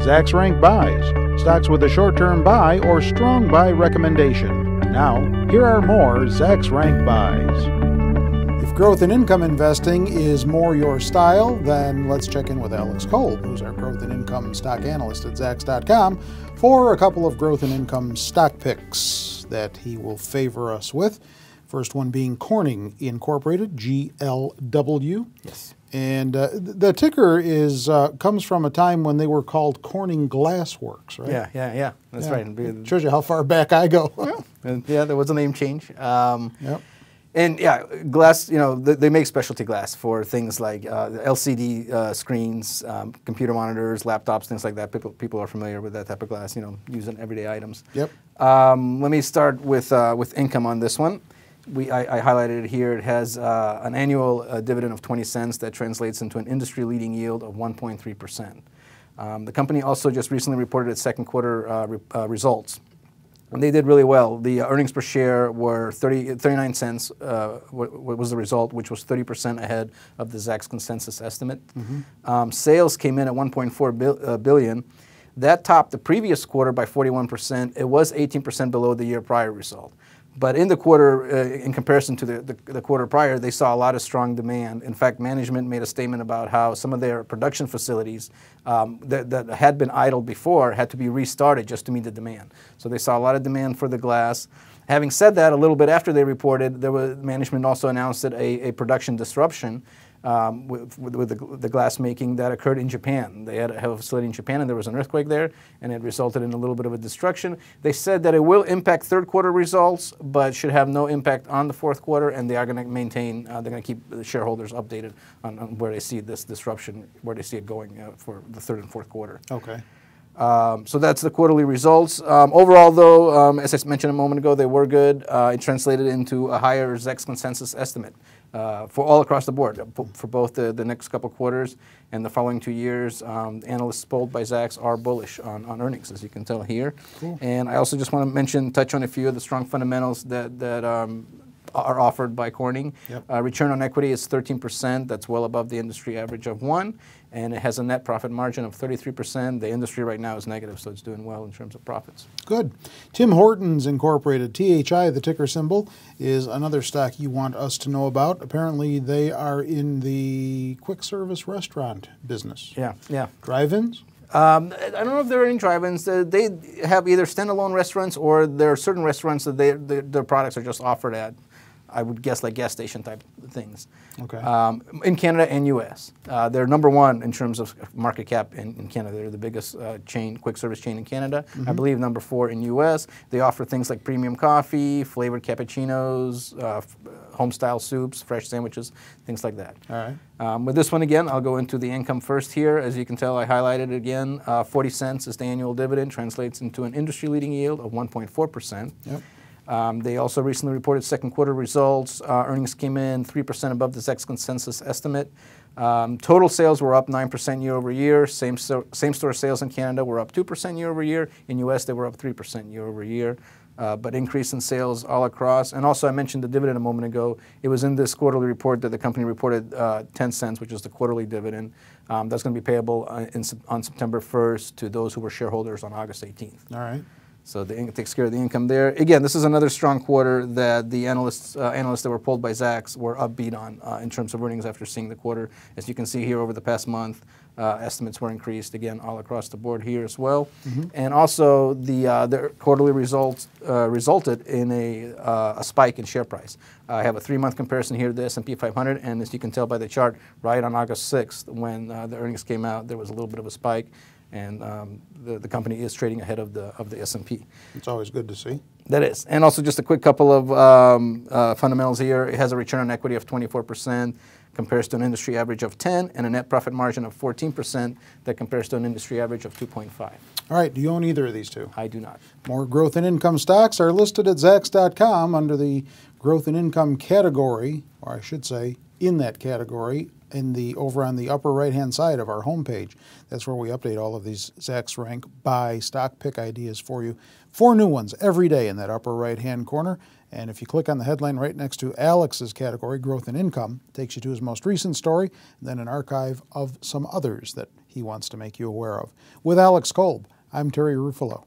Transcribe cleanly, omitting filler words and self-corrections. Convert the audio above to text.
Zacks Rank Buys, stocks with a short-term buy or strong buy recommendation. Now, here are more Zacks Rank Buys. If growth and income investing is more your style, then let's check in with Alex Kolb, who's our growth and income stock analyst at Zacks.com, for a couple of growth and income stock picks that he will favor us with. First one being Corning Incorporated, GLW. Yes. And the ticker is comes from a time when they were called Corning Glass Works, right? Yeah. That's right. It shows you how far back I go. Yeah, there was a name change. Yep. And yeah, glass, they make specialty glass for things like LCD screens, computer monitors, laptops, things like that. People are familiar with that type of glass, using everyday items. Yep. Let me start with income on this one. I highlighted it here. It has an annual dividend of 20 cents that translates into an industry-leading yield of 1.3%. The company also just recently reported its second quarter results. And they did really well. The earnings per share were 39 cents, what was the result, which was 30% ahead of the Zacks consensus estimate. Mm-hmm. Sales came in at $1.4 billion. That topped the previous quarter by 41%. It was 18% below the year prior result. But in the quarter, in comparison to the quarter prior, they saw a lot of strong demand. In fact, management made a statement about how some of their production facilities that had been idled before had to be restarted just to meet the demand. So they saw a lot of demand for the glass. Having said that, a little bit after they reported, management also announced that a production disruption with the glass making that occurred in Japan. They had a facility in Japan and there was an earthquake there and it resulted in a little bit of a destruction. They said that it will impact third quarter results but should have no impact on the fourth quarter, and they are going to maintain, they're going to keep the shareholders updated on where they see this disruption, where they see it going for the third and fourth quarter. Okay. So that's the quarterly results. Overall, though, as I mentioned a moment ago, they were good. It translated into a higher Zacks consensus estimate for all across the board, for both the next couple quarters and the following 2 years. Analysts polled by Zacks are bullish on earnings, as you can tell here. Cool. And I also just want to touch on a few of the strong fundamentals that are offered by Corning. Yep. Return on equity is 13%. That's well above the industry average of 1%. And it has a net profit margin of 33%. The industry right now is negative, so it's doing well in terms of profits. Good. Tim Hortons Incorporated, THI, the ticker symbol, is another stock you want us to know about. Apparently, they are in the quick service restaurant business. Yeah. Drive-ins? I don't know if there are any drive-ins. They have either standalone restaurants or there are certain restaurants that their products are just offered at, I would guess, like gas station type things. Okay. In Canada and U.S. They're number one in terms of market cap in Canada. They're the biggest quick service chain in Canada. Mm-hmm. I believe number 4 in U.S. They offer things like premium coffee, flavored cappuccinos, home-style soups, fresh sandwiches, things like that. All right. With this one again, I'll go into the income first here. As you can tell, I highlighted it again. 40 cents is the annual dividend, translates into an industry-leading yield of 1.4%. Yep. They also recently reported second quarter results. Earnings came in 3% above the Zacks consensus estimate. Total sales were up 9% year over year. Same-store sales in Canada were up 2% year over year. In U.S., they were up 3% year over year. But increase in sales all across. And also, I mentioned the dividend a moment ago. It was in this quarterly report that the company reported 10 cents, which is the quarterly dividend. That's going to be payable on September 1st to those who were shareholders on August 18th. All right. So it takes care of the income there. Again, this is another strong quarter that the analysts that were polled by Zacks were upbeat on in terms of earnings after seeing the quarter. As you can see here over the past month, estimates were increased, again, all across the board here as well. Mm-hmm. And also, the quarterly results resulted in a spike in share price. I have a 3-month comparison here to the S&P 500, and as you can tell by the chart, right on August 6th, when the earnings came out, there was a little bit of a spike. And the company is trading ahead of the S&P. It's always good to see. That is. And also just a quick couple of fundamentals here. It has a return on equity of 24%, compares to an industry average of 10%, and a net profit margin of 14% that compares to an industry average of 2.5%. All right. Do you own either of these two? I do not. More growth and income stocks are listed at Zacks.com under the growth and income category, or I should say in that category, over on the upper right-hand side of our homepage. That's where we update all of these Zacks Rank Buy stock pick ideas for you. 4 new ones every day in that upper right-hand corner. And if you click on the headline right next to Alex's category, Growth and Income, it takes you to his most recent story, and then an archive of some others that he wants to make you aware of. With Alex Kolb, I'm Terry Ruffalo.